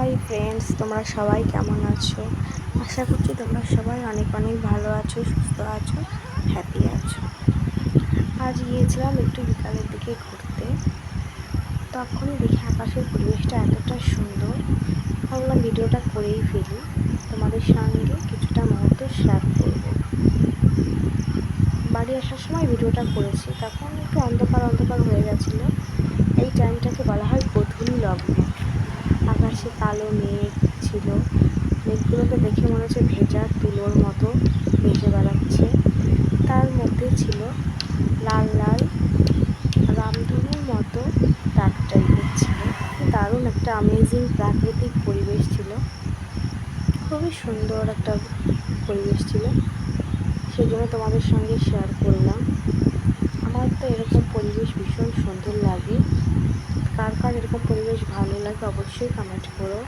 Hi friends, তোমরা সবাই কেমন আছো? আশা করছি তোমরা সবাই অনেক অনেক ভালো আছো, সুস্থ আছো, হ্যাপি আছো। আজ গিয়েছিলাম একটু বিকালের দিকে ঘুরতে। তখনই দেখি আকাশের পরিবেশটা এতটা সুন্দর, ভাবলাম ভিডিওটা করেই ফেলি, তোমাদের সঙ্গে কিছুটা মুহূর্ত শেয়ার করব। বাড়ি আসার সময় ভিডিওটা করেছি, তখন একটু অন্ধকার অন্ধকার হয়ে গেছিলো। এই টাইমটাকে বলা হয় গোধূলি লগ্ন। আকাশে কালো মেঘ ছিল, মেঘগুলোকে দেখে মনে হচ্ছে ভেজা তুলোর মতো ভেসে বেড়াচ্ছে। তার মধ্যে ছিল লাল লাল রামধনুর মতো দাগ টাইপের ছিল। দারুণ একটা অ্যামেজিং প্রাকৃতিক পরিবেশ ছিল, খুবই সুন্দর একটা পরিবেশ ছিল, সেই জন্য তোমাদের সঙ্গে শেয়ার করলাম। আমার তো এরকম পরিবেশ ভীষণ সুন্দর লাগে। কার কার এরকম পরিবেশ ভালো লাগে অবশ্যই কমেন্ট করো।